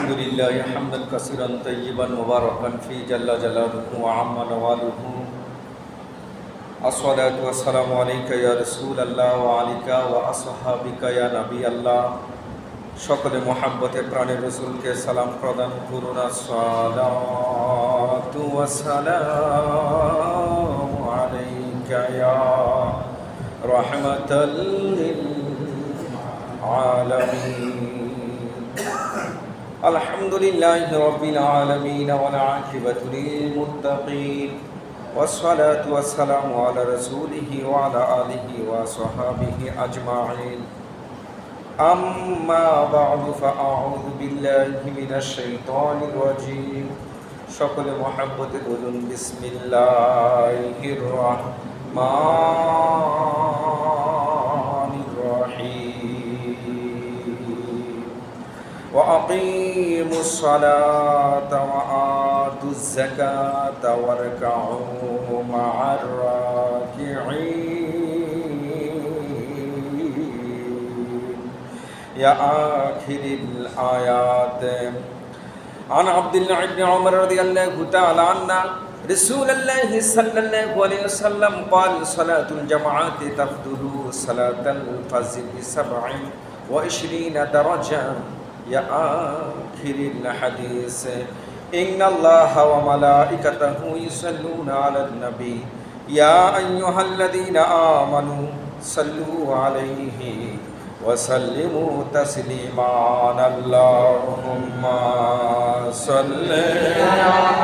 الحمد لله حمدا كثيرا طيبا مباركا في جل جلاله وعم نواله الصلاة والسلام عليك يا رسول الله وعليك وأصحابك يا نبي الله সকলে মোহাব্বতে প্রাণের রাসূলকে সালাম প্রদান করুন আসসালাতু ওয়াসসালামু আলাইকা ইয়া রাহমাতাল লিল আলামিন আলহামদুলিল্লাহি রাব্বিল আলামিন ওয়াল আকিবাতু লিল মুত্তাকিন والصلاة والسلام على رسوله وعلى آله وصحبه أجمعين أما بعد فأعوذ بالله من الشيطان الرجيم সকলে মহব্বতে বলুন বিসমিল্লাহির রহমানির রহিম وأقيموا الصلاة وآتوا الزكاة واركعوا مع الراكعين يا آخر الآيات عن عبد الله بن عمر رضي الله تعالى عنه رسول الله صلى الله عليه وسلم قال صلاة الجماعة تفضل صلاة الفجر ب27 درجة يا آخر الحديث إن الله وملائكته يصلون على النبي يا أيها الذين آمنوا صلوا عليه وسلموا تسليما اللهم صل على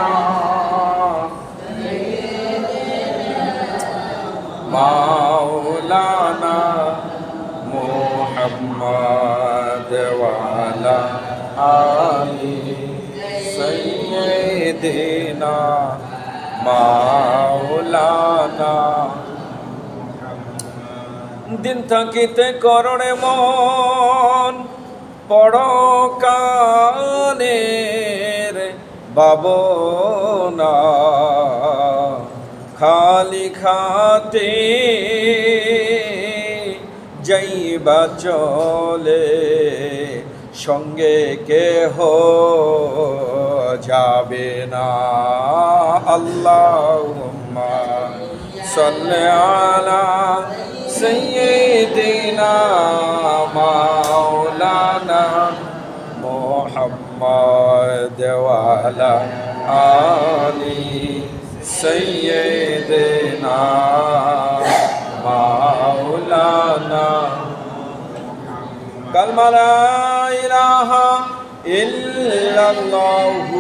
مولانا محمد وعلى آل سيدنا مولانا দিন থাকিতে করণে মন পরকালের ভাবনা খালি খাতে যাইবা চলে সঙ্গে কেহ যাবে না আল্লাহুম্মা সাল্লি আলা سيدنا مولانا محمد وعلى آل سيدنا مولانا كلمة لا إله إلا الله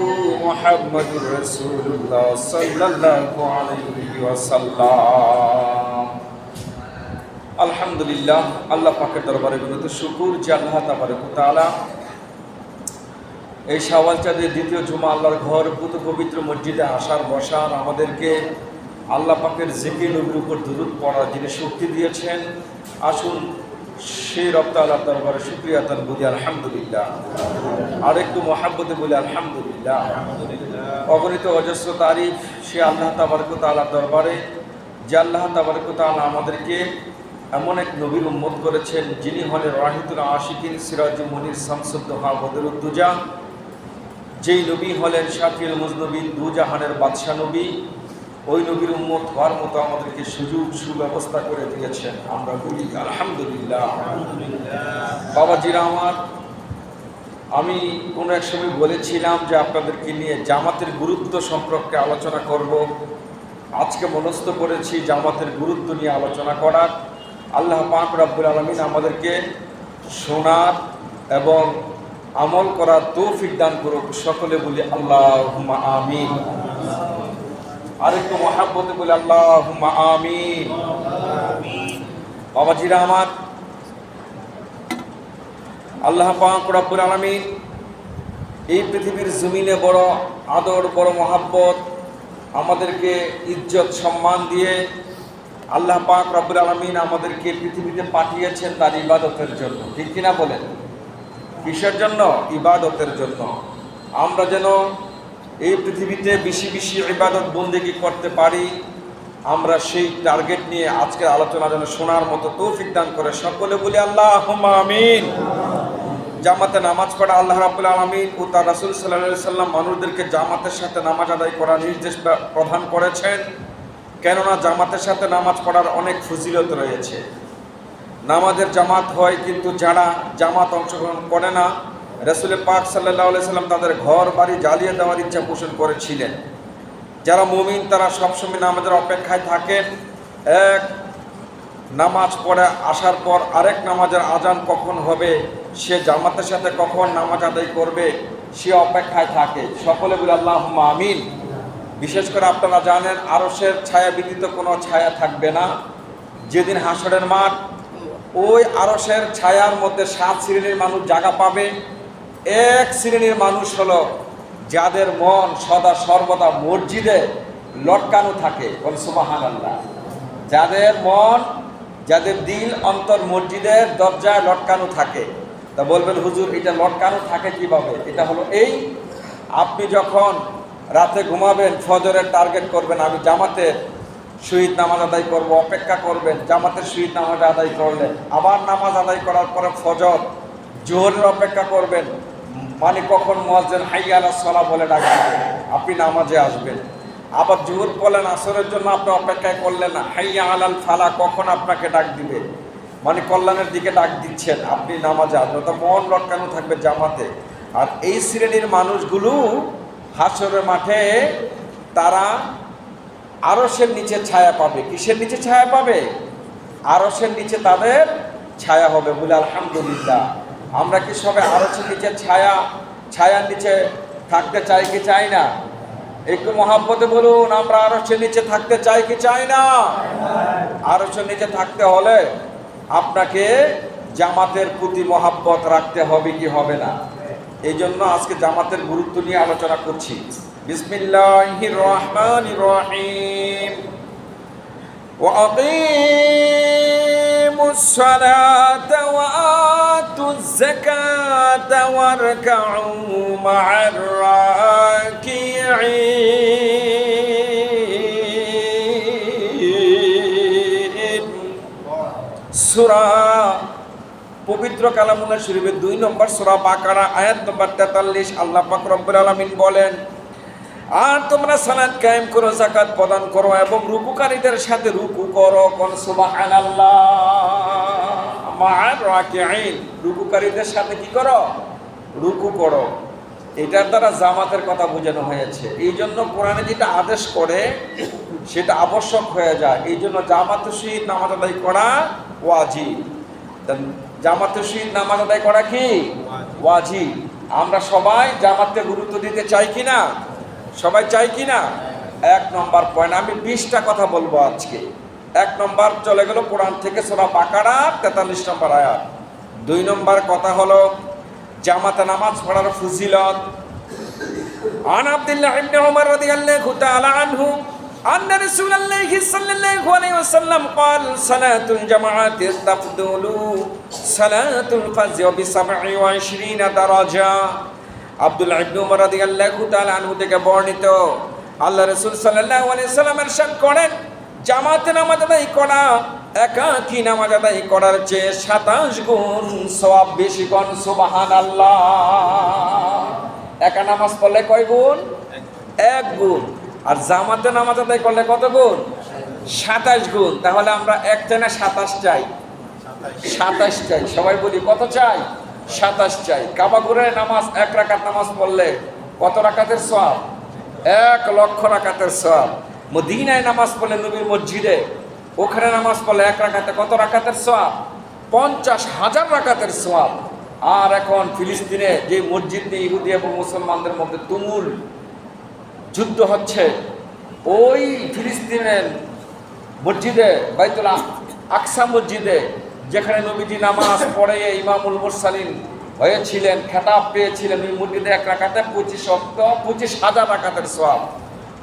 محمد رسول الله صلى الله عليه وسلم আলহামদুলিল্লাহ আল্লাহ পাকের দরবারে বিনীত শুকর যে আল্লাহ তাবারক ওয়া তাআলা এই শাওয়াল চাঁদের দ্বিতীয় জুমা আল্লাহর ঘর পুত পবিত্র মসজিদে আসার বসার আমাদেরকে আল্লাহ পাকের জিকির নবীর উপর দুরূদ পড়ার যিনি শক্তি দিয়েছেন আসুন সেই রব তাআলার দরবারে শুকরিয়া আদান করি আলহামদুলিল্লাহ আর একটু মহব্বতে বলি আলহামদুলিল্লাহ অগণিত অজস্র তারিফ সে আল্লাহ তাবারক ওয়া তাআলার দরবারে যে আল্লাহ তাবারক ওয়া তাআলা আমাদেরকে এমন এক নবীর উম্মত করেছেন যিনি হলেন রাহিতুল আশিকিন সিরাজুল মুনির শামসুদ্দোহা বদরুদ্দুজা যেই নবী হলেন শাফিউল মুজনবিন দুজাহানের বাদশা নবী ওই নবীর উম্মত হওয়ার মতো আমাদেরকে সুযোগ সুব্যবস্থা করে দিয়েছেন আমরা বলি আলহামদুলিল্লাহ বাবাজিরা আমার আমি কোনো এক সময় বলেছিলাম যে আপনাদেরকে নিয়ে জামাতের গুরুত্ব সম্পর্কে আলোচনা করব আজকে মনস্থ করেছি জামাতের গুরুত্ব নিয়ে আলোচনা করার আল্লাহ পাক রব্বুল আলামিন আমাদেরকে শোনার এবং আমল করার তৌফিক দান করুক সকলে বলি আল্লাহুম্মা আমিন আরেকটু মহব্বতে বলি আল্লাহুম্মা আমিন বাবাজিরা আমার আল্লাহ পাক রব্বুল আলামিন এই পৃথিবীর জমিনে বড় আদর বড় মহব্বত আমাদেরকে ইজ্জত সম্মান দিয়ে আল্লাহ পাক রব্বুল আলামিন আমাদেরকে পৃথিবীতে পাঠিয়েছেন তার ইবাদতের জন্য ঠিক কিনা বলেন কিসের জন্য ইবাদতের জন্য আমরা যেন এই পৃথিবীতে বেশি বেশি ইবাদত বন্দেগী করতে পারি আমরা সেই টার্গেট নিয়ে আজকের আলোচনা যেন শোনার মতো তৌফিক দান করে সকলে বলি আল্লাহুম্মা আমিন জামাতে নামাজ পড়া আল্লাহ রাব্বুল আলামিন ও তার রাসূল সাল্লাল্লাহু আলাইহি সাল্লাম মানুষদেরকে জামাতের সাথে নামাজ আদায় করার নির্দেশ প্রদান করেছেন। কেননা জামাতের সাথে নামাজ পড়ার অনেক ফজিলত রয়েছে। নামাজের জামাত হয়, কিন্তু যারা জামাত অংশগ্রহণ করে না, রাসূল পাক সাল্লাল্লাহু আলাইহি সাল্লাম তাদের ঘর বাড়ি জ্বালিয়ে দেওয়ার ইচ্ছা পোষণ করেছিলেন। যারা মুমিন তারা সবসময় নামাজের অপেক্ষায় থাকেন। এক নামাজ পড়ে আসার পর আরেক নামাজের আজান কখন হবে, সে জামাতের সাথে কখন নামাজ আদায় করবে, সে অপেক্ষায় থাকে। সকলে বলে আল্লাহুম্মা আমিন। বিশেষ করে আপনারা জানেন আরশের ছায়া ব্যতীত কোনো ছায়া থাকবে না। যেদিন হাসরের মাঠ, ওই আরশের ছায়ার মধ্যে 7 শ্রেণীর মানুষ জায়গা পাবে। এক শ্রেণীর মানুষ হলো যাদের মন সদা সর্বদা মসজিদে লটকানো থাকে। বল সুবহানাল্লাহ। যাদের মন, যাদের দিল অন্তর মসজিদের দরজায় লটকানো থাকে। তা বলবেন হুজুর এটা লটকানো থাকে কিভাবে? এটা হলো এই, আপনি যখন রাতে ঘুমাবেন ফজরের টার্গেট করবেন আমি জামাতের শহীদ নামাজ আদায় করব, অপেক্ষা করবেন। জামাতের শহীদ নামাজ আদায় করলেন, আবার নামাজ আদায় করার পরে ফজর জোহরের অপেক্ষা করবেন, মানে কখন মুয়াজ্জিন হাইয়া আলাস সালাহ বলে ডাকবে আপনি নামাজে আসবেন। আবার জোহর বলেন, আসরের জন্য আপনি অপেক্ষায় করলেন না, হাইয়া আলাল ফালাহ কখন আপনাকে ডাক দিবে, মানে কল্যাণের দিকে ডাক দিচ্ছেন, আপনি নামাজে আসবেন। তো মন লটকানো থাকবে জামাতে। আর এই শ্রেণীর মানুষগুলো হাসরের মাঠে তারা আরশের নিচে ছায়া পাবে। কিসের নিচে ছায়া পাবে? আরশের নিচে তাদের ছায়া হবে। বলে আলহামদুলিল্লাহ। আমরা কি সবাই আরশের নিচে ছায়ার নিচে থাকতে চাই কি চাই না? একটু মহাব্বতে বলুন, আমরা আরশের নিচে থাকতে চাই কি চাই না? আরশের নিচে থাকতে হলে আপনাকে জামাতের প্রতি মহাব্বত রাখতে হবে কি হবে না? এই জন্য আজকে জামাতের গুরুত্ব নিয়ে আলোচনা করছি। বিসমিল্লাহির রহমানির রহিম। ওয়া আকিমুস সালাতা ওয়া আতুজ যাকাতা ওয়ারকাউ মা'আর রাকিঈন। সূরা পবিত্র কালামুল্লাহ শরীফের 2 নম্বর সূরা বাকারা আয়াত নম্বর 43 আল্লাহ পাক রব্বুল আলামিন বলেন, আর তোমরা সালাত কায়েম করো, যাকাত প্রদান করো এবং রুকুকারীদের সাথে রুকু করো। কোন সুবহানাল্লাহ। মা'আর রাকিঈন, রুকুকারীদের সাথে কি করো? রুকু করো। এটার দ্বারা জামাতের কথা বোঝানো হয়েছে। এই জন্য কোরআনে যেটা আদেশ করে সেটা আবশ্যক হয়ে যায়। এই জন্য জামাতের সহিত নামাজ আদায় করা ওয়াজিব। জামাতের সহিত নামাজ আদায় করা কি ওয়াজিব। আমরা সবাই জামাতকে গুরুত্ব দিতে চাই কি না? সবাই চাই কি না? 1 নম্বর পয়েন্ট, আমি 20টা কথা বলবো আজকে। 1 নম্বর চলে গেল কোরআন থেকে সূরা বাকারা 43 নম্বর আয়াত। 2 নম্বর কথা হলো জামাতে নামাজ পড়ার ফজিলত। আন আব্দুল্লাহ ইবনে উমর রাদিয়াল্লাহু তাআলা আনহু أن رسول الله صلى الله عليه وسلم قال صلاة الجماعة تفضل صلاة الفجر ب27 درجة। আব্দুল্লাহ ইবনে উমর রাদিয়াল্লাহু তাআলা আনহু থেকে বর্ণিত, আল্লাহ রাসূল সাল্লাল্লাহু আলাইহি ওয়াসাল্লাম ইরশাদ করেন, জামাতে নামাজ আদায় করা একাকী নামাজ আদায় করার চেয়ে 27 গুণ সওয়াব বেশি। কোন সুবহানাল্লাহ। একা নামাজ পড়লে কয় গুণ? 1 গুণ। আর জামাতে নামাজ আদায় করলে কত গুণ? 27 গুণ। তাহলে আমরা 1 চাই না 27 চাই? 27 চাই। সবাই বলি কত চাই? 27 চাই। কাবা ঘুরে নামাজ 1 রাকাত নামাজ পড়লে কত রাকাতের সওয়াব? 1 লক্ষ রাকাতের সওয়াব। মদিনায় নামাজ পড়লে নবীর মসজিদে, ওখানে নামাজ পড়লে 1 রাকাতে কত রাকাতের সওয়াব? 50,000 রাকাতের সওয়াব। আর এখন ফিলিস্তিনে যে মসজিদ নিয়ে ইহুদি এবং মুসলমানদের মধ্যে তুমুল যুদ্ধ হচ্ছে, ওই ফিলিস্তিনের মসজিদে বাইতুল আকসা মসজিদে যেখানে নবীজি নামাজ পড়ে ইমামুল মুরসালিন হয়েছিলেন, খেতাব পেয়েছিলেন, ওই মসজিদে 1 রাকাতে 25,000 রাকাতের সওয়াব।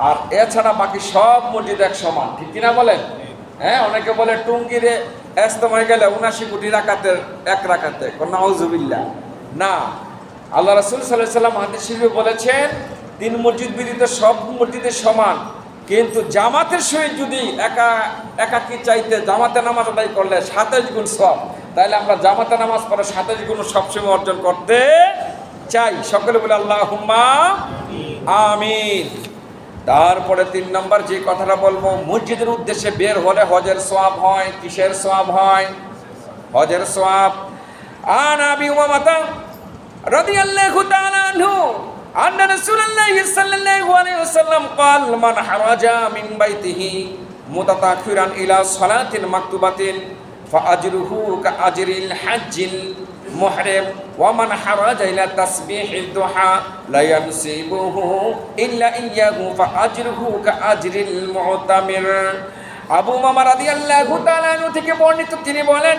আর এছাড়া বাকি সব মসজিদ এক সমান। ঠিক কিনা বলেন? হ্যাঁ, অনেকে বলে টুঙ্গিরে ইজতেমায় গেলে 79 কোটি রাকাতের 1 রাকাতে। নাউজুবিল্লাহ। না, আল্লাহ রাসূল সাল্লাল্লাহু আলাইহি ওয়াসাল্লাম হাদিস শরীফে বলেছেন 3 মসজিদ ব্যতীত সব মসজিদের সমান। কিন্তু জামাতের সহিত যদি একাকী চাইতে জামাতে নামাজ আদায় করলে 27 গুণ সওয়াব। তাইলে আমরা জামাতে নামাজ পড়ার সাথে কোনো সবসময় অর্জন করতে চাই। সকলে বলে আল্লাহুম্মা আমিন। তারপরে 3 নম্বর যে কথাটা বলবো, মসজিদের উদ্দেশ্যে বের হলে হজের সওয়াব হয়। কিসের সওয়াব হয়? হজের সওয়াব। আন আবি উমামাতা রাদিয়াল্লাহু তাআলা আনহু আন্না রাসূলুল্লাহি সাল্লাল্লাহু আলাইহি ওয়াসাল্লাম قال من خرج من بيته متطهرا الى صلاه مكتوبه فاجره كاجر الحج المحرم ومن خرج الى تسبيح الضحى لا ينسبه الا اياه فاجره كاجر المعتمر। আবু উমামা রাদিয়াল্লাহু তাআলা আনহু থেকে বর্ণিত, তিনি বলেন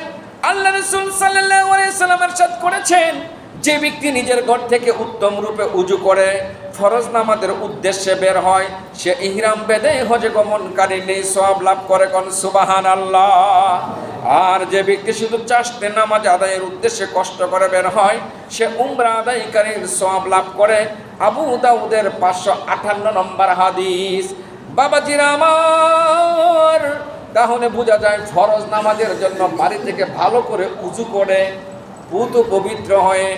আল্লাহ রাসূল সাল্লাল্লাহু আলাইহি ওয়াসাল্লাম ইরশাদ করেছেন, যে ব্যক্তি নিজের ঘর থেকে উত্তম রূপে উজু করে ফরজ নামাজের উদ্দেশ্যে বের হয়, সে ইহরাম বেঁধে হজে গমনকারী নেই সওয়াব লাভ করে। কোন সুবহানাল্লাহ। আর যে ব্যক্তি শুধু চারটে নামাজ আদায়ের উদ্দেশ্যে কষ্ট করে বের হয়, সে উমরা আদায়কারীর সওয়াব লাভ করে। আবু দাউদের 558 নম্বর হাদিস। বাবাজিরা আমার, তাহলে বোঝা যায় ফরজ নামাজের জন্য বাড়ি থেকে ভালো করে উজু করে পবিত্র হয়ে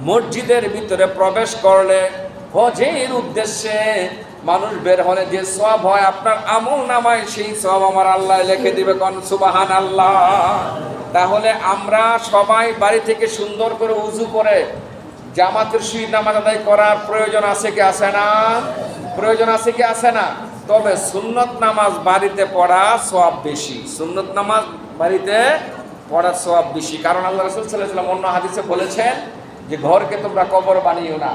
মসজিদের ভিতরে প্রবেশ করলে হজের উদ্দেশ্যে মানুষ বের হলে যে সওয়াব হয়, আপনার আমল নামায় সেই সওয়াব আমার আল্লাহ লিখে দিবে। কোন সুবহানাল্লাহ। তাহলে আমরা সবাই বাড়ি থেকে সুন্দর করে উজু করে জামাতের সহিত নামাজ আদায় করার প্রয়োজন আছে কি আছে না? প্রয়োজন আছে কি আছে না? তবে সুন্নত নামাজ বাড়িতে পড়া সওয়াব বেশি। সুন্নত নামাজ বাড়িতে পড়ার সওয়াব বেশি। কারণ আল্লাহ রাসূল সাল্লাল্লাহু আলাইহি ওয়াসাল্লাম অন্য হাদিসে বলেছেন যে ঘরকে তোমরা কবর বানিও না।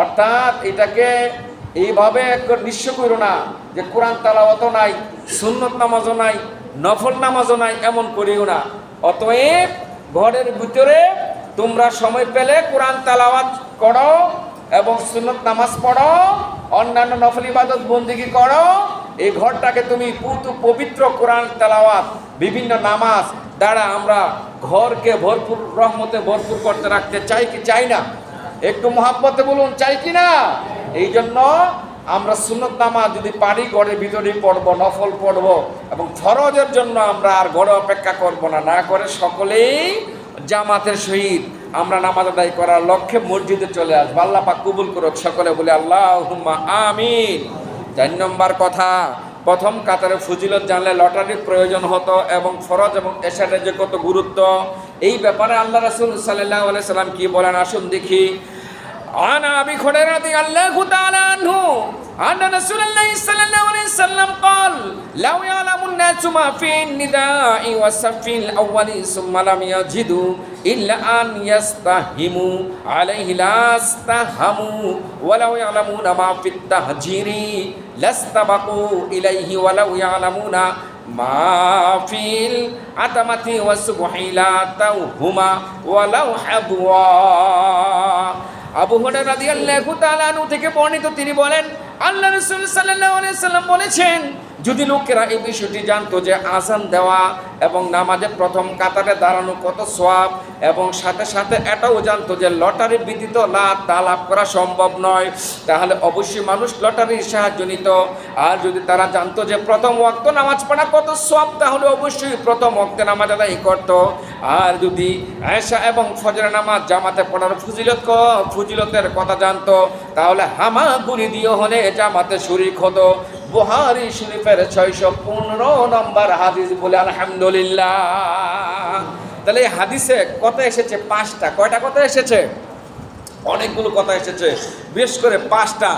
অর্থাৎ এটাকে এইভাবে নিঃস্ব করো না যে কোরআন তেলাওয়াতও নাই, সুন্নত নামাজও নাই, নফল নামাজও নাই, এমন করিও না। অতএব ঘরের ভিতরে তোমরা সময় পেলে কোরআন তেলাওয়াত করো এবং সুন্নত নামাজ পড়ো, অন্যান্য নফল ইবাদত বন্দেগী করো। এই ঘরটাকে তুমি পবিত্র কোরআন তেলাওয়াত বিভিন্ন নামাজ দ্বারা আমরা ঘরকে ভরপুর রহমতে ভরপুর করতে রাখতে চাই কি চাই না? একটু মহাব্বতে বলুন, চাই কি না? এই জন্য আমরা সুন্নত নামাজ যদি পারি ঘরের ভিতরেই পড়বো, নফল পড়বো এবং ফরজের জন্য আমরা আর ঘরে অপেক্ষা করবো না। না করে সকলেই জামাতের সহিত আমরা নামাজ আদায় করার লক্ষ্যে মসজিদে চলে আসবো। আল্লাহ পাক কবুল করুক। সকলে বলে আল্লাহুম্মা আমিন। 4 নম্বর কথা, প্রথম কাতারে ফজিলত জানলে লটারির প্রয়োজন হতো এবং ফরজ এবং এশারের যে কত গুরুত্ব, এই ব্যাপারে আল্লাহ রাসূল সাল্লাল্লাহু আলাইহি সাল্লাম কি বলেন আসুন দেখি। আন আবি হুরায়রা রাদিয়াল্লাহু তাআলা আনহু আন্না রাসূলুল্লাহি সাল্লাল্লাহু আলাইহি ওয়াসাল্লাম قال লাউ ইয়ালামুন নাসু মা ফিন নিদাই ওয়া সাফিল আউয়ালি সুম্মা লাম ইয়াজিদু ইল্লা আন ইয়াস্তাহিমু আলাইহি লাস্তাহামু ওয়া লাউ ইয়ালামুনা মা ফিত তাহজিরি লাস্তাবাকু ইলাইহি ওয়া লাউ ইয়ালামুনা মা ফিল আতামাতি ওয়া সুবহিলাতাহুমা ওয়া লাউ হাবওয়া। আবু হুরায়রা রাদিয়াল্লাহু তাআলা আনহু থেকে বর্ণিত, তিনি বলেন আল্লাহ রাসূল সাল্লাল্লাহু আলাইহি ওয়াসাল্লাম বলেছেন, যদি লোকেরা এই বিষয়টি জানতো যে আযান দেওয়া এবং নামাজের প্রথম কাতারে দাঁড়ানো কত সওয়াব, এবং সাথে সাথে এটাও জানতো যে লটারি ব্যতীত তা লাভ করা সম্ভব নয়, তাহলে অবশ্যই মানুষ লটারির সাহায্য নিত। আর যদি তারা জানতো যে প্রথম ওয়াক্ত নামাজ পড়া কত সওয়াব, তাহলে অবশ্যই প্রথম ওয়াক্তে নামাজ আদায় করত। আর যদি এশা এবং ফজরের নামাজ জামাতে পড়ার ফজিলতের কথা জানতো, তাহলে হামাগুড়ি দিয়ে হলে জামাতে শরীক হতো। বুখারী শরীফের 615 নম্বর হাদিস বলে আলহামদুলিল্লাহ। তাহলে এই হাদিসে কথা এসেছে 5টা। কয়টা কথা এসেছে? অনেকগুলো কথা এসেছে, বিশেষ করে 5টা।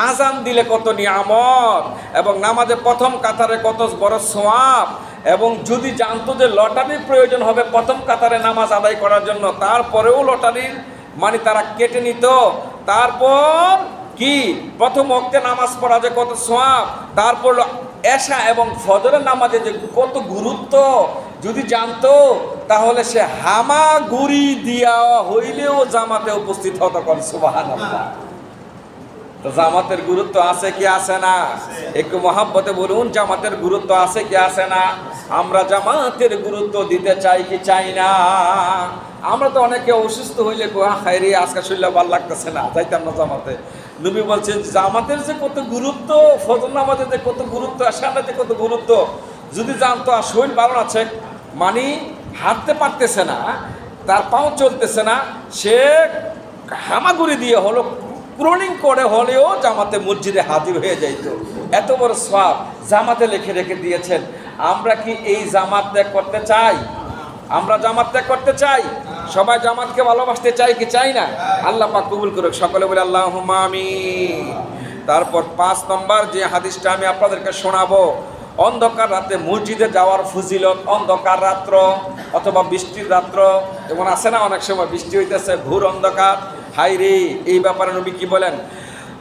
আজান দিলে কত নিয়ামত এবং নামাজে প্রথম কাতারে কত বড় সওয়াব, এবং যদি জানতো যে লটারির প্রয়োজন হবে প্রথম কাতারে নামাজ আদায় করার জন্য, তারপরেও লটারির মানে তারা কেটে নিত। তারপর কি প্রথম ওয়াক্তে নামাজ পড়া যে কত সওয়াব, তারপর এশা এবং ফজরের নামাজে যে কত গুরুত্ব যদি জানতো, তাহলে সে হামাগুড়ি দিয়া হইলেও জামাতে উপস্থিত হতো। কোন সুবহানাল্লাহ। তো জামাতের গুরুত্ব আছে কি আছে না? একটু মহাব্বতে বলুন, জামাতের গুরুত্ব আছে কি আছে না? আমরা জামাতের গুরুত্ব দিতে চাই কি চাই না? আমরা তো অনেকে অসুস্থ হইলে খাইরে আজকে শরীরে ভালো লাগতেছে না, যাইতাম না জামাতে। নবী বলছেন জামাতের যে কত গুরুত্ব, ফজর নামাজের যে কত গুরুত্ব, এশার যে কত গুরুত্ব, যদি জানতো আর শরীর ভালো আছে মানে হাঁটতে পারতেছে না, তার পাও চলতেছে না, সে হামাগুড়ি দিয়ে হলো ক্রোলিং করে হলেও জামাতে মসজিদে হাজির হয়ে যাইত। এত বড় সওয়াব জামাতে লিখে রেখে দিয়েছেন। আমরা কি এই জামাত ত্যাগ করতে চাই? আমরা জামাত ত্যাগ করতে চাই? সবাই জামাতকে ভালোবাসতে চাই কি চাই না? আল্লাহ পাক কবুল করুক, সকলে বলে আল্লাহুম্মা আমিন। তারপর 5 নম্বর যে হাদিসটা আমি আপনাদেরকে শোনাবো, অন্ধকার রাতে মসজিদে যাওয়ার ফজিলত। অন্ধকার রাত্র অথবা বৃষ্টির রাত্র, যেমন আছে না অনেক সময় বৃষ্টি হইতেছে, ঘোর অন্ধকার, হাই রে, এই ব্যাপারে নবী কি বলেন?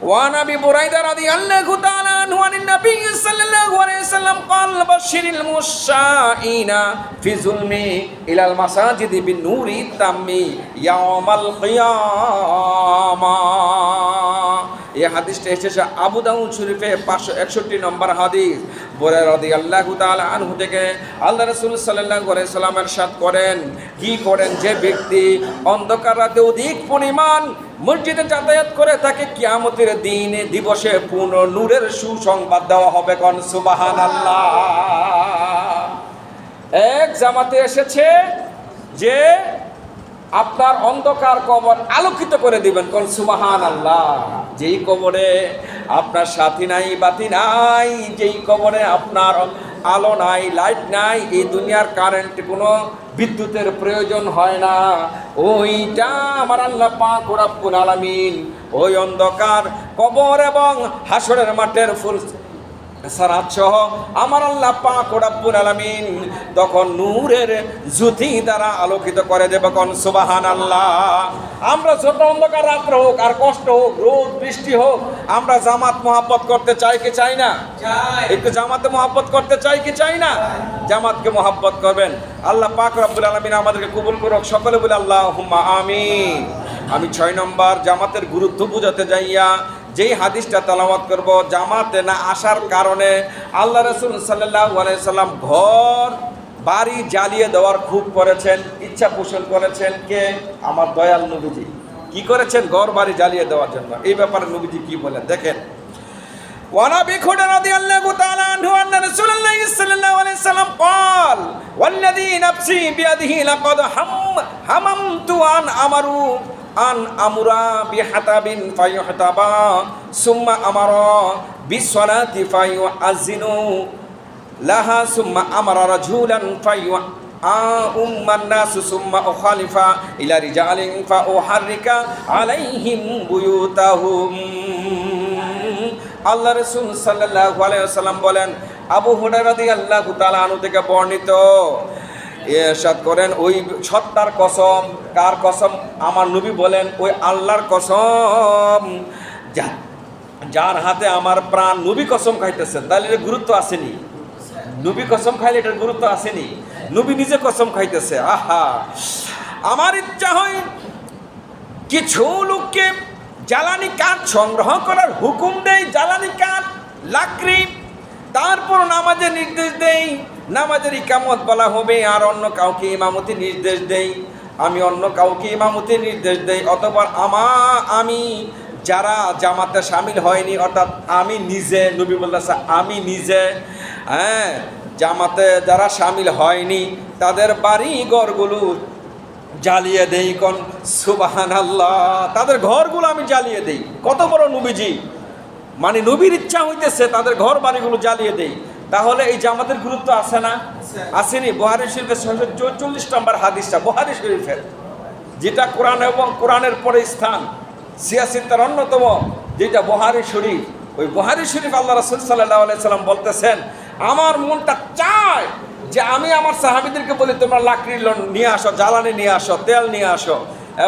وعن ابي بريده رضي الله تعالى عنه عن النبي صلى الله عليه وسلم قال بشر المشائين في ظلم الى المساجد بالنور التام يوم القيامه। এই হাদিসটা এসেছে আবু দাউদ শরীফে 561 নম্বর হাদিস। বুরায়রা রাদিয়াল্লাহু তাআলা আনহু থেকে আল্লাহ রাসূল সাল্লাল্লাহু আলাইহি সাল্লাম ইরশাদ করেন, কি করেন যে ব্যক্তি অন্ধকার রাতে অধিক পরিমাণ মসজিদে যাতায়াত করে, তাকে কিয়ামতের দিনে দিবসে পূর্ণ নূরের সুসংবাদ দেওয়া হবে। কোন সুবহানাল্লাহ। এক জামাতে এসেছে যে আপনার অন্ধকার কবর আলোকিত করে দিবেন। কোন সুবহানাল্লাহ। যেই কবরে আপনার সাথী নাই, বাতি নাই, যেই কবরে আপনার আলো নাই, লাইট নাই, এই দুনিয়ার কারেন্ট কোনো বিদ্যুতের প্রয়োজন হয় না, ওইটা আমার আল্লাহ পাক রব্বুল আলামিন ওই অন্ধকার কবর এবং হাসরের মাঠের ফুল সারাত সহ আমার আল্লাহ পাক রব্বুল আলামিন তখন নূরের জ্যোতি দ্বারা আলোকিত করে দেবে। কোন সুবহানাল্লাহ। আমরা যত অন্ধকার রাত্র হোক আর কষ্ট হোক, রোদ বৃষ্টি হোক, আমরা জামাত মহব্বত করতে চাই কি চাই না? একটু জামাতে মহব্বত করতে চাই কি চাই না? জামাতকে মহব্বত করবেন। আল্লাহ পাক রব্বুল আলামিন আমাদেরকে কবুল করুক, সকলে বলে আল্লাহুম্মা আমিন। আমি 6 নম্বর জামাতের গুরুত্ব বুঝাতে যাইয়া যেই হাদিসটা তেলাওয়াত করব, জামাতে না আসার কারণে আল্লাহ রাসূল সাল্লাল্লাহু আলাইহি সাল্লাম ঘর বাড়ি জ্বালিয়ে দেওয়ার খুব করেছেন, ইচ্ছা পোষণ করেছেন। কে? আমার দয়াল নবীজি। কি করেছেন? ঘর বাড়ি জ্বালিয়ে দেওয়ার জন্য। এই ব্যাপারে নবীজি কি বলেন দেখেন। وعن ابي هريره رضي الله تعالى عنه ان رسول الله صلى الله عليه وسلم قال والذي نفسي بيده لقد هممت ان امروا আন আমরা বিহাতাবিন ফায়ুহতাবা সুম্মা আমারা বিসসালাতি ফায়ুআযিনু লাহা সুম্মা আমারা রাজুলান উম্মান নাস সুম্মা উখালিফা ইলা রিজালিন ফাউহারিকা আলাইহিম বুয়ুতাহুম। আল্লাহ রাসূল সাল্লাল্লাহু আলাইহি ওয়াসাল্লাম বলেন, আবু হুরায়রা রাদিয়াল্লাহু তাআলা আনহু থেকে বর্ণিত, ইরশাদ করেন, ওই সত্তার কসম। কার কসম? আমার নবী বলেন, ওই আল্লাহর কসম যার হাতে আমার প্রাণ। নবী কসম খাইতেছেন, তাহলে এর গুরুত্ব আসেনি? নবী কসম খাইলে এটার গুরুত্ব আসেনি? নবী নিজে কসম খাইতেছে। আহা, আমার ইচ্ছা হয় কিছু লোককে জ্বালানি কাঠ সংগ্রহ করার হুকুম দেই, জ্বালানি কাঠ, লাকড়ি, তারপর নামাজের নির্দেশ দেই, নামাজের ইকামত বলা হবে, আর অন্য কাউকে ইমামতি নির্দেশ দেই, আমি অন্য কাউকে ইমামতি নির্দেশ দেই, অথবা আমি যারা জামাতে শামিল হয়নি, অর্থাৎ আমি নিজে, নবী বলতেছে আমি নিজে, জামাতে যারা শামিল হয়নি তাদের বাড়ি ঘরগুলো জ্বালিয়ে দেই। কোন সুবহানাল্লাহ। তাদের ঘরগুলো আমি জ্বালিয়ে দেই। কত বড় নবীজি, মানে নবীর ইচ্ছা হইতেছে তাদের ঘর বাড়িগুলো জ্বালিয়ে দেই। তাহলে এই জামাতের গুরুত্ব আছে না? আসেনি? বুখারী শরীফের 644 নম্বর হাদিসটা, বুখারী শরীফের, যেটা কোরআন এবং কোরআনের পরে স্থান, 86 অন্যতম যেটা বুখারী শরীফ। ওই বুখারী শরীফ আল্লাহ রাসূল সাল্লাল্লাহু আলাইহি সাল্লাম বলতেছেন, আমার মনটা চায় যে আমি আমার সাহাবীদেরকে বলি, তোমরা লাকড়ি নিয়ে আসো, জ্বালানি নিয়ে আসো, তেল নিয়ে আসো,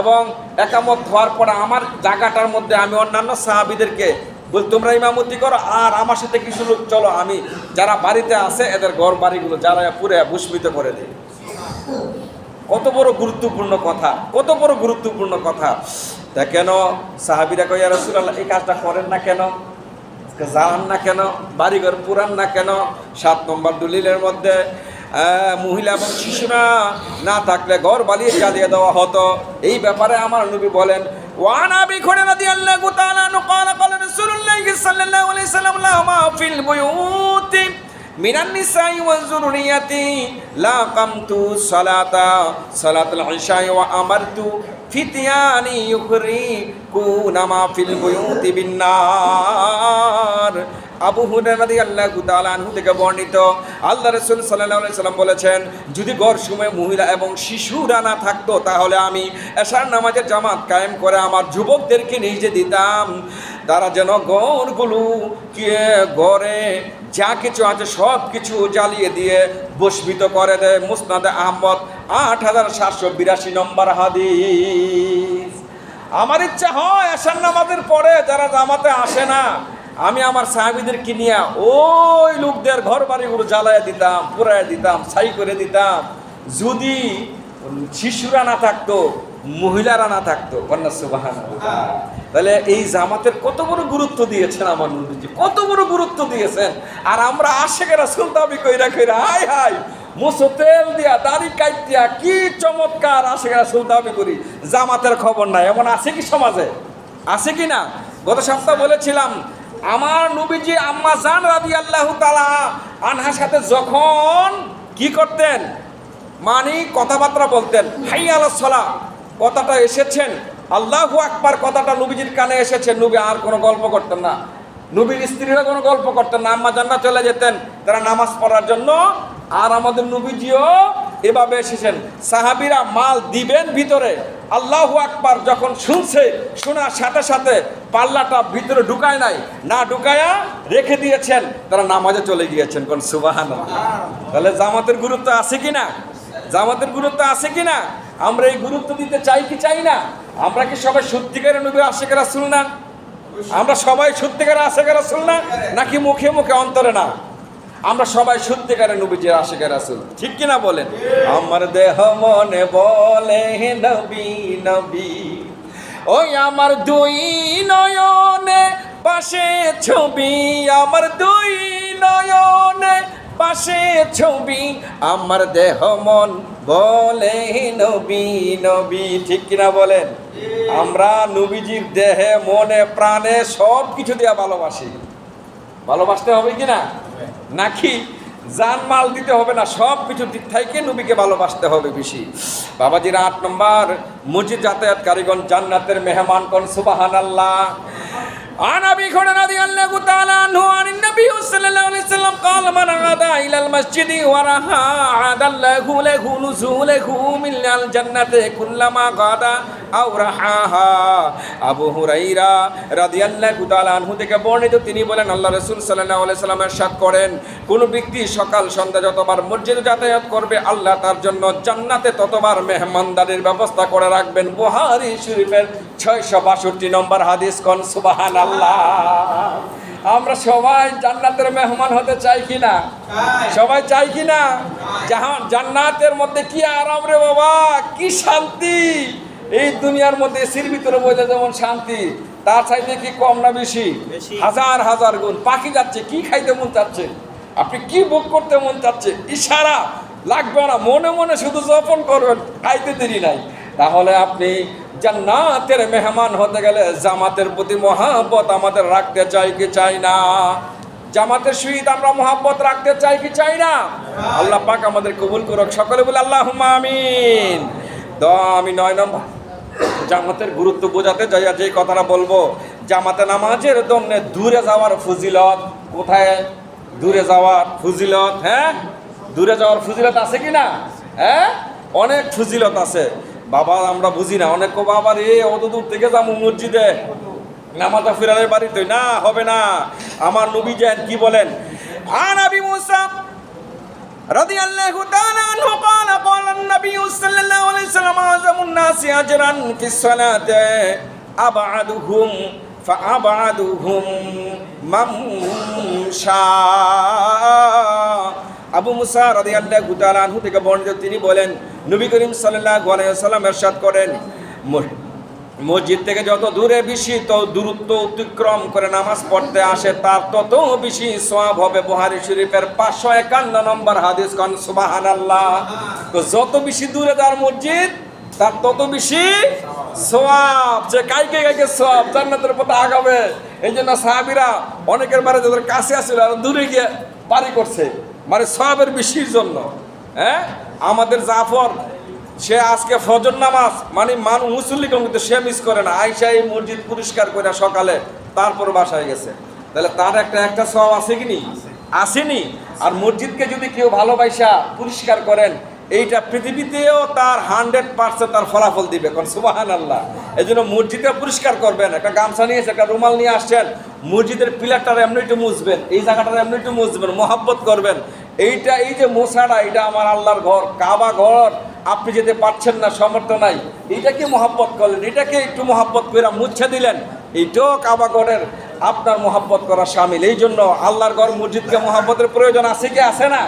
এবং একামত হওয়ার পরে আমার জায়গাটার মধ্যে আমি অন্যান্য সাহাবীদেরকে বল, তোমরা ইমামতি করো, আর আমার সাথে কিছু লোক চলো, আমি যারা বাড়িতে আছে এদের ঘর বাড়িগুলো জ্বালায়া পুরে ভূস্মিত করে দিই। কত বড় গুরুত্বপূর্ণ কথা, কত বড় গুরুত্বপূর্ণ কথা। তা কেন সাহাবীরা কয়, ইয়া রাসূলুল্লাহ, এই কাজটা করেন না কেন, জ্বালান না কেন, বাড়িঘর পুরান না কেন? 7 নম্বর দলিলের মধ্যে মহিলা এবং শিশুরা না থাকলে ঘর বাড়ি জ্বালিয়ে দেওয়া হতো। এই ব্যাপারে আমার নবী বলেন, وعن ابي هريره رضي الله تعالى عنه قال قال رسول الله صلى الله عليه وسلم لا ما في البيوت মিনান নিসাই ওয়া যুররিয়াতি লাকামতু সালাতাল ইশাই ওয়া আমারতু ফিতয়ানি ইউখরিকুনা মা ফিল বুয়ুতি বিন্নার। আবু হুরায়রা রাদিয়াল্লাহু তাআলা আনহু থেকে বর্ণিত, আল্লাহ রাসূল সাল্লাল্লাহু আলাইহি সাল্লাম বলেছেন, যদি ঘরসমূহে মহিলা এবং শিশুরা না থাকতো তাহলে আমি এশার নামাজের জামাত কায়েম করে আমার যুবকদেরকে নিয়ে দিতাম, তারা যেন ঘরে যা কিছু আছে সব কিছু জ্বালিয়ে দিয়ে ভস্মীত করে দেয়। মুসনাদে আহমদ 8782 নম্বর হাদিস। আমার ইচ্ছা হয় এশার নামাজের পরে যারা জামাতে আসে না, আমি আমার সাহাবীদেরকে নিয়ে ওই লোকদের ঘর বাড়িগুলো জ্বালায় দিতাম, পুরায় দিতাম, ছাই করে দিতাম, যদি শিশুরা না থাকতো, মহিলারা না থাকতো। কন্যা সুবহানাল্লাহ। তাহলে এই জামাতের কত বড় গুরুত্ব দিয়েছেন আমার নবীজি, কত বড় গুরুত্ব দিয়েছেন। আর আমরা আশেকে রাসূল দাবি কইরা হাই হাই মুছো তেল দিয়া দাড়ি কাইটিয়া কি চমৎকার আশেকে রাসূল দাবি করি, জামাতের খবর নাই। এমন আছে কি সমাজে? আছে কি না? গত সপ্তাহ বলেছিলাম, আমার নবীজি আম্মা জান রাদিয়াল্লাহু তাআলা আনহার সাথে যখন কি করতেন, মানে কথাবার্তা বলতেন, হাইয়া আলাস সালাহ কথাটা এসেছেন, আল্লাহু আকবার কথাটা নবীজির কানে এসেছে, নবী আর কোনো গল্প করতেন না, নবীর স্ত্রীরা কোনো গল্প করতেন না, আম্মা জানরা চলে যেতেন তারা নামাজ পড়ার জন্য। আর আমাদের নবীজিও এভাবে এসেছেন, সাহাবীরা মাল দিবেন ভিতরে, আল্লাহু আকবার যখন শুনছে, শোনার সাথে সাথে পাল্লাটা ভিতরে ঢুকায় নাই, না ঢুকায়া রেখে দিয়েছেন, তারা নামাজে চলে গিয়েছেন। কোন সুবহানাল্লাহ। তাহলে জামাতের গুরুত্ব আছে কি না? জামাতের গুরুত্ব আছে কি না? আমরা এই গুরুত্ব দিতে চাই কি চাই না? আমরা কি সবাই সত্যিকারের নবীর আশিক রাসূল না? আমরা সবাই সত্যিকারের আশিক রাসূল না, নাকি মুখে মুখে অন্তরে না? আমরা সবাই সত্যিকারের নবীজির আশিক রাসূল, ঠিক কিনা বলেন? আমার দেহ মনে বলে নবী নবী, ওই আমার দুই নয়নে পাশে ছবি, আমার দুই নয়নে পাশে ছবি, আমার দেহ মন বলে নবী নবী, ঠিক কিনা বলেন? আমরা নবীজির দেহে মনে প্রাণে সব কিছু দিয়ে ভালোবাসি। ভালোবাসতে হবে কিনা? নাকি জান মাল দিতে হবে না, সব কিছু দিক থেকে নবীকে ভালোবাসতে হবে বেশি। বাবাজিরা 8 নম্বর, মসজিদ যাতায়াত কারিগণ জান্নাতের মেহমান। কোন সুবহানাল্লাহ। عن ابي هريره رضي الله تعالى عنه عن النبي صلى الله عليه وسلم قال من غدا الى المسجد ورها عاد الله له نزوله من الجنه كلما غدا او رحاها। আবু হুরায়রা রাদিয়াল্লাহু তাআলা আনহু থেকে বর্ণিত, তিনি বলেন আল্লাহ রাসূল সাল্লাল্লাহু আলাইহি সাল্লাম ইরশাদ করেন, কোন ব্যক্তি সকাল সন্ধ্যা যতবার মসজিদে যাতায়াত করবে আল্লাহ তার জন্য জান্নাতে ততবার মেহমানদারির ব্যবস্থা করে রাখবেন। বুখারী শরীফের 662 নম্বর হাদিস। কোন সুবহানাল্লাহ। আমরা সবাই জান্নাতের মেহমান হতে চাই কিনা? সবাই চাই কিনা? জান্নাতের মধ্যে কি আরাম রে বাবা, কি শান্তি! এই দুনিয়ার মধ্যে এসির ভিতরে বসে যেমন শান্তি, তার চাইতে কি কম না বেশি? হাজার হাজার গুণ। পাখি যাচ্ছে, কি খাইতে মন চাচ্ছে, আপনি কি ভোগ করতে মন চাচ্ছে, ইশারা লাগবে না, মনে মনে শুধু যাপন করবেন, খাইতে দেরি নাই। তাহলে আপনি জান্নাতের মেহমান হতে গেলে জামাতের প্রতি মহাব্বত আমাদের রাখতে চাই কি চাই না? জামাতের সহিত আমরা মহাব্বত রাখতে চাই কি চাই না? আল্লাহ পাক আমাদের কবুল করুক। সকলে বলে আল্লাহুম্মা আমিন। আমি 9 নম্বর জামাতের গুরুত্ব বোঝাতে যাইয়া যে কথাটা বলবো, জামাতে নামাজের জন্য দূরে যাওয়ার ফজিলত। কোথায় দূরে যাওয়ার ফজিলত? হ্যাঁ, দূরে যাওয়ার ফজিলত আছে কি না? হ্যাঁ, অনেক ফজিলত আছে বাবা, আমরা বুঝি না। অনেক বাবা রে অত দূর থেকে যাবো মসজিদে নামাজ ফিরালের বাড়িতে, না হবে না। আমার নবী যেন কি বলেন, আন আবি মুসা রাদিয়াল্লাহু তাআলা আনহু قال قال النبي صلى الله عليه وسلم اعظم الناس اجرا في الصلاه ابعدهم فابعدهم ممشى। আবু মুসা রাদিয়াল্লাহু তাআলা আনহু থেকে বর্ণিত, তিনি বলেন নবী করিম সাল্লাল্লাহু আলাইহি ওয়াসাল্লাম ইরশাদ করেন, মসজিদ থেকে যত দূরে বেশি তো দূরত্ব অতিক্রম করে নামাজ পড়তে আসে তার তত বেশি সওয়াব হবে। বুখারী শরীফের 551 নম্বর হাদিস। কোন সুবহানাল্লাহ। তো যত বেশি দূরে তার মসজিদ তার তত বেশি সওয়াব। যে কাইকে কাইকে সওয়াব জান্নাতের পথে আগাবে। এই জন্য সাহাবীরা অনেকের বারে যাদের কাছে আসছিল আর দূরে গিয়ে বাড়ি করছে, মানে সওয়াবের বেশির জন্য। হ্যাঁ, আমাদের জাফর সে আজকে ফজর নামাজ মানে মুসল্লি কিন্তু সে মিস করে না, আইসা এই মসজিদ পরিষ্কার করে সকালে তারপর বাসায় গেছে, তাহলে তার একটা সওয়াব আছে কি নি? আসেনি। আর মসজিদকে যদি কেউ ভালোবাসা পরিষ্কার করেন, এইটা পৃথিবীতেও তার 100% তার ফলাফল দিবে, কারণ সুবহানাল্লাহ। এই জন্য মসজিদে পরিষ্কার করবেন, একটা গামছা নিয়েছে, একটা রুমাল নিয়ে আসছেন, মসজিদের পিলারটার এমনি একটু মুছবেন, এই জায়গাটার এমনি একটু মুছবেন, মহাব্বত করবেন। এই যে মোছাটা, এটা আমার আল্লাহর ঘর, কাবা ঘর, আপনি যেতে পারছেন না, সামর্থ্য নাই, এইটাকে মহাব্বত করলেন, এটাকে একটু মহাব্বত করে মুছে দিলেন, এইটাও কাবা ঘরের আপনার মহাব্বত করা শামিল। এই জন্য আল্লাহর ঘর মসজিদকে মহাব্বতের প্রয়োজন আছে কি আছে না?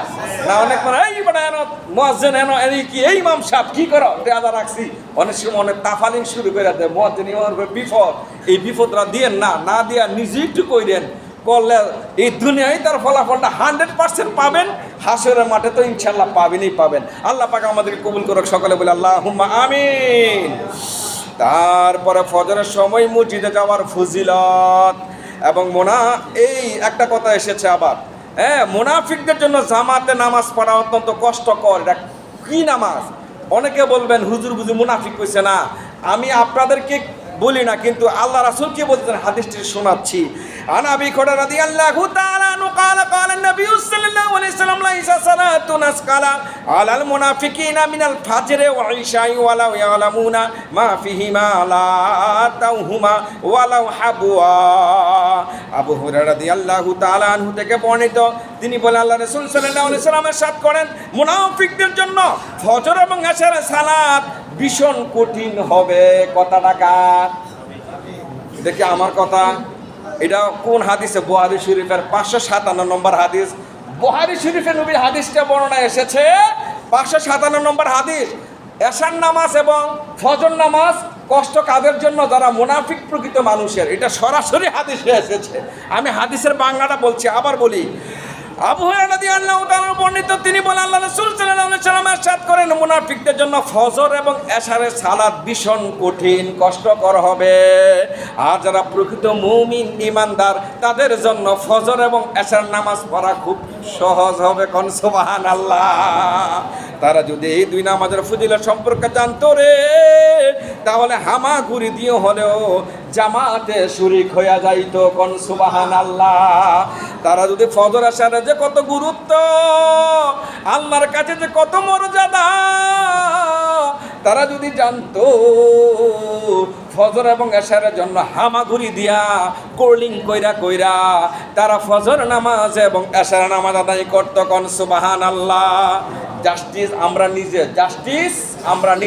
না অনেক মানে এই বড় এনো মুয়াজ্জিন এনো কি এই ইমাম সাহেব কি করো আদা রাখছি, অনেক সময় অনেক তাফালিং শুরু করে দেয় মুয়াজ্জিন ইমামের বিপদ। এই বিপদরা দিয়েন না, না দিয়া নিজে একটু কইরেন, করলে এই দুনিয়ায় তার ফলাফলটা 100% পাবেন, হাসরের মাঠে তো ইনশাআল্লাহ পাবেনই পাবেন। আল্লাহ পাক আমাদেরকে কবুল করুক, সকলে বলে আল্লাহুম্মা আমিন। তারপরে ফজরের সময় মসজিদে যাওয়ার ফজিলত এবং এই একটা কথা এসেছে আবার, হ্যাঁ, মুনাফিকদের জন্য জামাতে নামাজ পড়া অত্যন্ত কষ্টকর। এটা কি নামাজ? অনেকে বলবেন হুজুর বুঝি মুনাফিক কইছে না, আমি আপনাদেরকে বলি না, কিন্তু আল্লাহ রাসূল কি বলতেন হাদিসটি শোনাচ্ছি। আন আবি হুরায়রা রাদিয়াল্লাহু তাআলা আনহু ক্বালা ক্বালা নবী সাল্লাল্লাহু আলাইহি ওয়াসাল্লাম লাইসা সালাতুন আসকালা আলাল মুনাফিকিনা মিনাল ফাজরি ওয়া ইশাই ওয়ালাউ ইয়ালামুনা মা ফিহিমা লা তাওহুমা ওয়ালাউ হাবুয়া। আবু হুরায়রা রাদিয়াল্লাহু তাআলা আনহু থেকে বর্ণিত, তিনি বলেন আল্লাহ রাসূল সাল্লাল্লাহু আলাইহি ওয়াসাল্লাম ইরশাদ করেন, মুনাফিকদের জন্য ফজর এবং এশারের সালাত ভীষণ কঠিন হবে। কত টাকা? দেখি আমার কথা, এটা কোন হাদিসে? বুখারী শরীফের 557 নম্বর হাদিস। বুখারী শরীফে নবীর হাদিসটা বর্ণনা এসেছে, 557 নম্বর হাদিস। এশার নামাজ এবং ফজর নামাজ কষ্ট কাদের জন্য? যারা মুনাফিক প্রকৃত মানুষের। এটা সরাসরি হাদিসে এসেছে, আমি হাদিসের বাংলাটা বলছি, আবার বলি। আবু হুরায়রা রাদিয়াল্লাহু তাআলা বর্ণিত, তিনি বলেন আল্লাহ রাসূল সাল্লাল্লাহু আলাইহি ওয়াসাল্লাম ইরশাদ করেন, মুনাফিকদের জন্য ফজর এবং এশারের সালাত ভীষণ কঠিন কষ্টকর হবে। আর যারা প্রকৃত মুমিন ঈমানদার, তাদের জন্য ফজর এবং এশার নামাজ পড়া খুব সহজ হবে। কোন সুবহানাল্লাহ। তারা যদি এই দুই নামাজের ফজিলত সম্পর্কে জানতো রে, তাহলে হামাগুড়ি দিয়ে হলেও জামাতে শরীক হইয়া যাইতো। কোন সুবহানাল্লাহ। তারা যদি ফজর এশারে যে কত গুরুত্ব, আল্লাহর কাছে যে কত মর্যাদা, তারা যদি জানতো, ফজর এবং এশারের জন্য হামাগুড়ি দিয়া কোল্ডিং কইরা তারা ফজর নামাজ এবং এশার নামাজ আদায় করত। কোন সুবহানাল্লাহ। জাস্টিস আমরা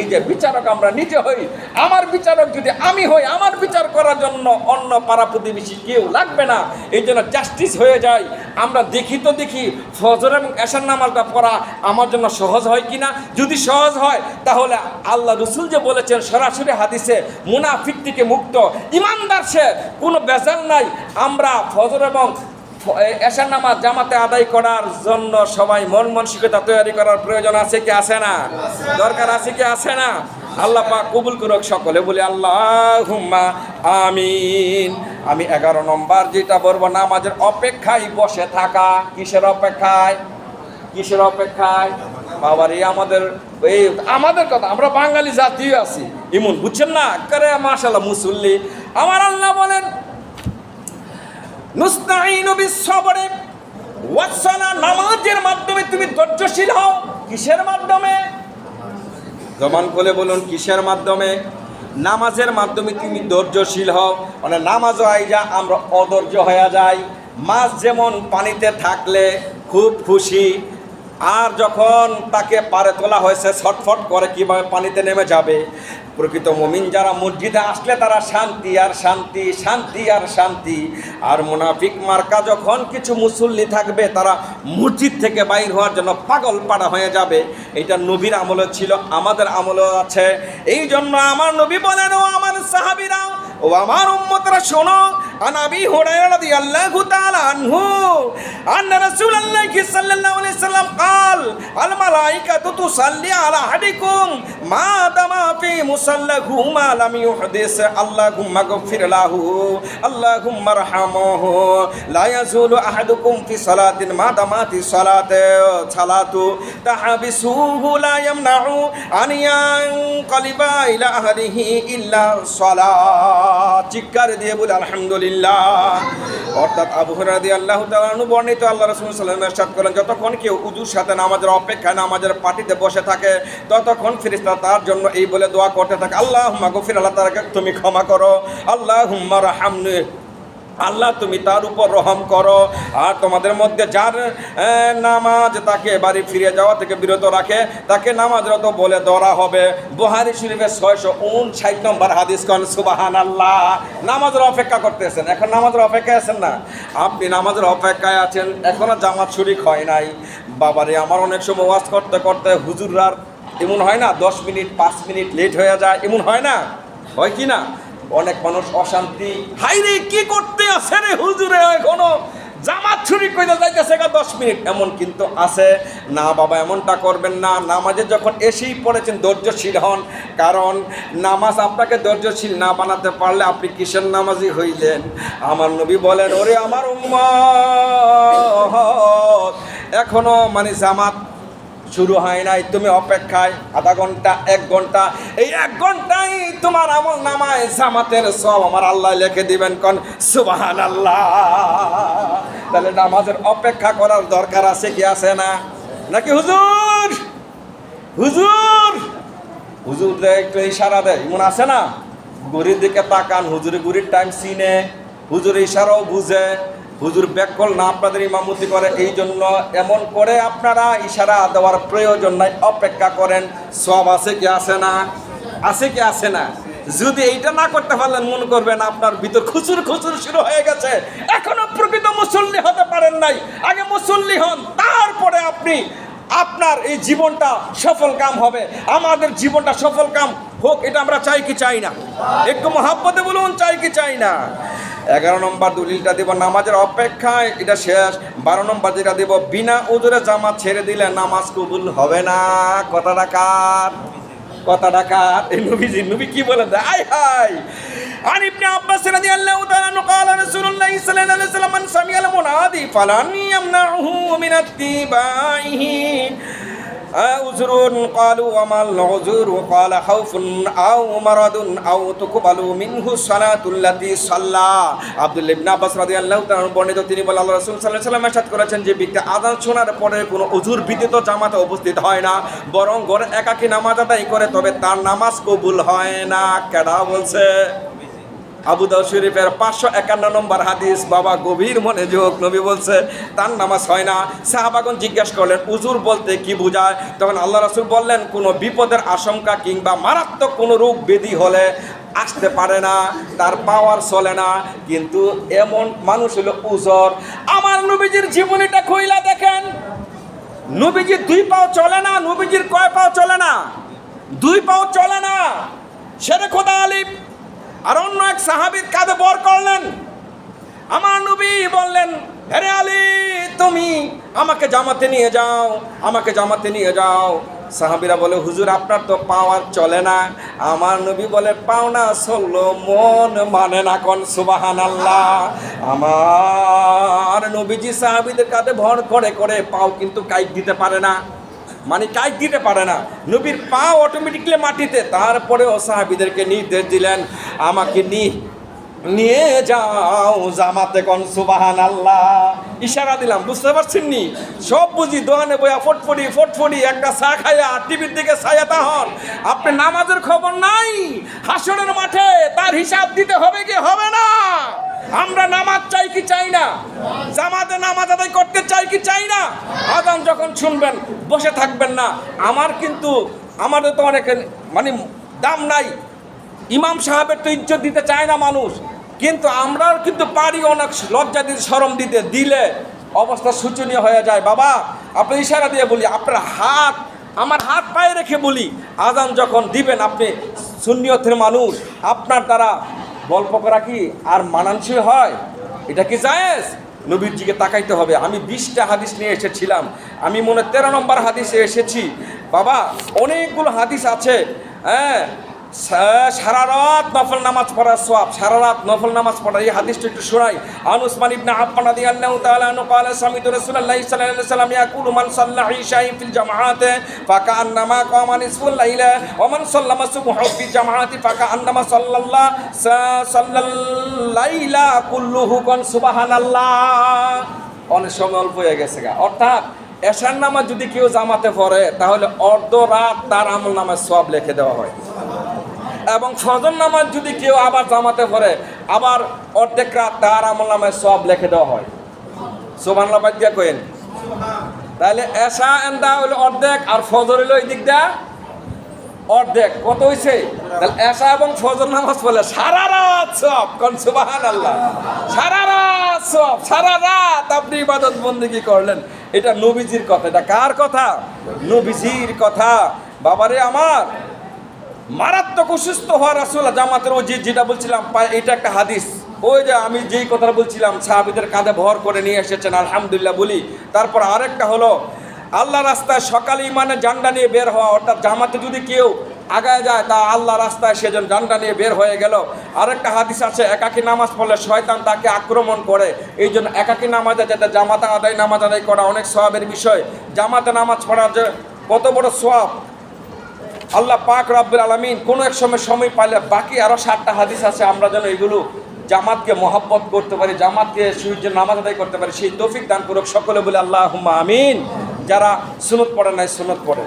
নিজে, বিচারক আমরা নিজে হই। আমার বিচারক যদি আমি হই, আমার বিচার করার জন্য অন্য পাড়া প্রতিবেশী কেউ লাগবে না। এই জন্য জাস্টিস হয়ে যায়। আমরা দেখি ফজর এবং এশার নামাজটা পড়া আমার জন্য সহজ হয় কিনা। যদি সহজ হয়, তাহলে আল্লাহ রাসূল যে বলেছেন সরাসরি হাদিসে, মুনাফিক থেকে মুক্ত, ঈমানদার সে, কোনো বেজাল নাই। আমরা ফজর এবং এশার নামাজ জামাতে আদায় করার জন্য সবাই মন মানসিকতা তৈরি করার প্রয়োজন আছে কি আছে না? দরকার আছে কি আছে না? আল্লাহ পাক কবুল করুক, সকলে বলি আল্লাহুম্মা আমিন। আমি 11 নম্বর যেটা বলবো, নামাজের অপেক্ষায় বসে থাকা। কিসের অপেক্ষায়? বাবার আমাদের কথা, আমরা বাঙালি জাতীয় আছি, ইমন বুঝছেন না? করে মাশাআল্লাহ মুসল্লি। আমার আল্লাহ বলেন, নুস্তাঈনু বিস-সাবরি ওয়াস-সালাহ, নামাজের মাধ্যমে তুমি ধৈর্যশীল হও। কিসের মাধ্যমে? জবান খুলে বলুন, কিসের মাধ্যমে? নামাজের মাধ্যমে তুমি ধৈর্যশীল হও। মানে নামাজ আইজা আমরা অধৈর্য হয়ে যাই। মাছ যেমন পানিতে থাকলে খুব খুশি, আর যখন তাকে পারে তোলা হয়েছে ছটফট করে কিভাবে পানিতে নেমে যাবে। প্রকৃত মুমিন যারা মসজিদে আসলে তারা শান্তি আর শান্তি, শান্তি আর শান্তি। আর মুনাফিক মার্কা যখন কিছু মুসল্লি থাকবে, তারা মসজিদ থেকে বাইর হওয়ার জন্য পাগল পাড়া হয়ে যাবে। এটা নবীর আমলে ছিল, আমাদের আমলেও আছে। এই জন্য আমার নবী বলেন, ও আমার সাহাবীরা, ও আমার উম্মতরা শোনো, عن أبي هريرة رضي الله تعالى عنه أن رسول الله صلى الله عليه وسلم قال الملائكة تصلي على أحدكم ما دام في مصلاه ما لم يحدث اللهم اغفر له اللهم ارحمه لا يزول أحدكم في صلاة ما دامت الصلاة تحبسه لا يمنع أن ينقلب إلى أهله إلا الصلاة চিৎকার দিয়ে বলে আলহামদুলিল্লাহ। অর্থাৎ আবু হুরায়রা রাদিয়াল্লাহু তাআলা আনহু বর্ণিত আল্লাহ রাসূল সাল্লাল্লাহু আলাইহি ওয়াসাল্লাম ইরশাদ করেন, যতক্ষণ কেউ উযুর সাথে নামাজের অপেক্ষায় নামাজের পাটিতে বসে থাকে ততক্ষণ ফেরেশতা তার জন্য এই বলে দোয়া করতে থাকে, আল্লাহুম্মা গফির, আল্লাহ তাআলাকে তুমি ক্ষমা করো, আল্লাহুম্মা রাহমনি, আল্লাহ তুমি তার উপর রহম করো। আর তোমাদের মধ্যে যার নামাজ তাকে বাড়ি ফিরে যাওয়া থেকে বিরত রাখে তাকে নামাজরত বলে ধরা হবে। বুখারী শরীফের 659 নম্বর হাদিস। কোন সুবহানাল্লাহ। নামাজের অপেক্ষা করতেছেন, এখন নামাজের অপেক্ষায় আছেন না? আপনি নামাজের অপেক্ষায় আছেন, এখনো জামাত শরীক হয় নাই। বাবারে, আমার অনেক সময় ওয়াজ করতে করতে হুজুররার এমন হয় না 10 মিনিট 5 মিনিট লেট হয়ে যায়, এমন হয় না? হয় কি না? অনেক মানুষ অশান্তি, হাই রে কি করতে আছে রে হুজুরে, এখনো জামাত ছুরি কইতে যাইতেছে 10 মিনিট, এমন কিন্তু আছে না। বাবা, এমনটা করবেন না। নামাজে যখন এসেই পড়েছেন ধৈর্যশীল হন, কারণ নামাজ আপনাকে ধৈর্যশীল না বানাতে পারলে আপনি কিসের নামাজি হইলেন? আমার নবী বলেন, ওরে আমার উম্মত, এখনো জামাত শুরু হয় নাই, তুমি অপেক্ষায় আধা ঘন্টা 1 ঘন্টা, এই 1 ঘন্টায় তোমার আমল নামায় জামাতের সব আমার আল্লাহ লিখে দিবেন। কোন সুবহানাল্লাহ। তাহলে নামাজের অপেক্ষা করার দরকার আছে কি আছে না? নাকি হুজুর হুজুর হুজুর একটু ইশারা দেয়, এমন আছে না? ঘড়ির দিকে তাকান, হুজুরে ঘড়ির টাইম চিনে, হুজুর ইশারাও বুঝে, হুজুর ব্যাকল না আপনাদের ইমামতি করে, এই জন্য এমন করে আপনারা ইশারা দেওয়ার প্রয়োজন নাই, অপেক্ষা করেন। সব আছে কি আছে না? আছে কি আছে না? যদি এইটা না করতে পারলেন মনে করবেন আপনার ভিতর খুচুর খুচুর শুরু হয়ে গেছে, এখনো প্রকৃত মুসল্লি হতে পারেন নাই। আগে মুসল্লি হন, তারপরে আপনি আপনার এই জীবনটা সফল কাম হবে। আমাদের জীবনটা সফল কাম হোক, এটা আমরা চাই কি চাই না? একটু মহাব্বতে বলুন, চাই কি চাই না? 11 নম্বর দলিলটা দেব নামাজের অপেক্ষায়, এটা শেষ। 12 নম্বর যেটা দেব, বিনা উযুরে জামাত ছেড়ে দিলে নামাজ কবুল হবে না। কথাটা কার? কথাটা কার? এই নবী কি বলে দেয়? আয় হায়। عن ابن عباس رضي الله تعالى عنه قال رسول الله صلى الله عليه وسلم من سمع المنادي فلن يمنعه من اتباعه عذر قالوا وما العذر قال خوف أو مرض أو تقبل منه الصلاة التي صلى আব্দুল্লাহ ইবনে আব্বাস রাদিয়াল্লাহু তাআলা বর্ণিত, তিনি বলেন আল্লাহ রাসূল সাল্লাল্লাহু আলাইহি ওয়াসাল্লাম ইরশাদ করেছেন, যে ব্যক্তি আযান শোনার পরে কোনো উযুর ব্যতীত জামাতে উপস্থিত হয় না, বরং ঘরে একাকী নামাজ আদায় করে, তবে তার নামাজ কবুল হয় না। কেডা বলছে? আবু দাউদ শরীফের 551 নম্বর হাদিস। বাবা, গভীর মনোযোগ। নবী বলছে তার নামাজ হয় না। সাহাবাগণ জিজ্ঞাসা করলেন, উযুর বলতে কি বোঝায়? তখন আল্লাহ রাসূল বললেন, কোনো বিপদের আশঙ্কা কিংবা মারাত্মক কোনো রোগ ব্যাধি হলে আসতে পারে না, তার পাওয়ার চলে না, কিন্তু এমন মানুষ হলো উযর। আমার নবীজির জীবনীটা কইলা দেখেন, নবীজির 2 পাও চলে না। নবীজির কয় পাও চলে না? 2 পাও চলে না। শেরে খোদা আলী আর অন্য এক সাহাবীর কাঁধে বর করলেন। আমার নবী বললেন, হে আলী, তুমি আমাকে জামাতে নিয়ে যাও, আমাকে জামাতে নিয়ে যাও। সাহাবীরা বলে, হুজুর আপনার তো পাওয়ার চলে না। আমার নবী বলে, পাও না চললো, মন মানে না। কোন সুবহানাল্লাহ। আমার নবীজি সাহাবীদের কাঁধে ভর করে করে পাও কিন্তু কাইট দিতে পারে না, কাইট দিতে পারে না। নবীর পা অটোমেটিকলি মাটিতে। তারপরেও সাহাবীদেরকে নির্দেশ দিলেন, আমাকে নিয়ে যাও জামাতে। কোন সুবহানাল্লাহ। ইশারা দিলাম, বুঝতে পারছেন নি? সব বুঝি, দোকানে বইয়া ফটফটি একটা চা খাইয়া টিভির দিকে ছায়াতা হন। আপনি নামাজের খবর নাই, হাসরের মাঠে তার হিসাব দিতে হবে কি হবে না? আমরা নামাজ চাই কি চাই না? জামাতে নামাজ আদায় করতে চাই কি চাই না? আযান যখন শুনবেন বসে থাকবেন না। আমাদের তো অনেক দাম নাই, ইমাম সাহেবের তো ইজ্জত দিতে চায় না মানুষ, কিন্তু আমরা কিন্তু পারি অনেক লজ্জা দিতে, শরম দিতে। দিলে অবস্থা শোচনীয় হয়ে যায়। বাবা, আপনি ইশারা দিয়ে বলি, আপনার আমার হাত পায়ে রেখে বলি, আযান যখন দিবেন, আপনি সুন্নিয়তের মানুষ, আপনার দ্বারা গল্প করা কি আর মানানসই হয়? এটা কি জায়েজ? নবীর দিকে তাকাইতে হবে। আমি 20টা হাদিস নিয়ে এসেছিলাম, আমি মনে 13 নম্বর হাদিসে এসেছি। বাবা অনেকগুলো হাদিস আছে। হ্যাঁ, সারা রাত নফল নামাজ পড়ার সওয়াব, সারা রাত নফল নামাজ পড়া। এই হাদিসটা একটু শোনাই। আন উসমান ইবনে আফফান রাদিয়াল্লাহু তাআলা আনহু ক্বালা সামিতু রাসূলুল্লাহি সাল্লাল্লাহু আলাইহি ওয়াসাল্লাম ইয়াকুলু মান সাল্লা ইশা'i ফিল জামাআতি ফাকান্নামা কামা নিসফুল লাইলা ওয়া মান সাল্লামা সুবহা ফিল জামাআতি ফাকান্নামা সাল্লাল লাইলা কুল্লুহু কুন সুবহানাল্লাহ। অনেক সময় অল্প হয়ে গেছে গা। অর্থাৎ এশার নামাজ যদি কেউ জামাতে পড়ে তাহলে অর্ধ রাত তার আমল নামায় সওয়াব লিখে দেওয়া হয়, এবং ফজর নামাজ যদি কেউ আবার জামাতে পড়ে আবার অর্ধেক রাত তার আমল নামায় সওয়াব লিখে দেওয়া হয়। সুবহানাল্লাহ বাদ কইন। তাহলে এশা এন্দা হলো অর্ধেক আর ফজর হলো এই দিক দা অর্ধেক। কত হইছে? তাহলে এশা এবং ফজর নামাজ পড়লে সারা রাত সওয়াব। কোন সুবহানাল্লাহ। সারা রাত সওয়াব, সারা রাত আপনি ইবাদত বন্দেগী করলেন। এটা নবীজির কথা। এটা কার কথা? নবীজির কথা। বাবারে আমার, মারাত্মক অসুস্থ হওয়া রাসূল জামাতের ওই যেটা বলছিলাম এটা একটা হাদিস। ওই যে আমি যেই কথাটা বলছিলাম সাহাবীদের কাঁধে ভর করে নিয়ে এসেছেন, আলহামদুলিল্লাহ বলি। তারপর আরেকটা হলো আল্লাহ রাস্তায় সকালে ইমানে জান্ডা নিয়ে বের হওয়া। অর্থাৎ জামাতে যদি কেউ আগায় যায় তা আল্লাহ রাস্তায় সেজন জান্ডা নিয়ে বের হয়ে গেল। আরেকটা হাদিস আছে একাকী নামাজ পড়লে শয়তান তাকে আক্রমণ করে। এই জন্য একাকী নামাজে যেটা জামাতে নামাজ আদায় করা অনেক সওয়াবের বিষয়। জামাতে নামাজ পড়ার যে কত বড় সওয়াব আল্লাহ পাক রব্বুল আলামিন কোনো এক সময় পাইলে বাকি আরও 7টা হাদিস আছে, আমরা যেন এগুলো জামাতকে মহব্বত করতে পারি, জামাতকে সূর্যের নামাজ আদায় করতে পারি, সেই তৌফিক দান করুক সকলে বলে আল্লাহুম্মা আমিন। যারা সুন্নত পড়ে নাই সুন্নত পড়ে।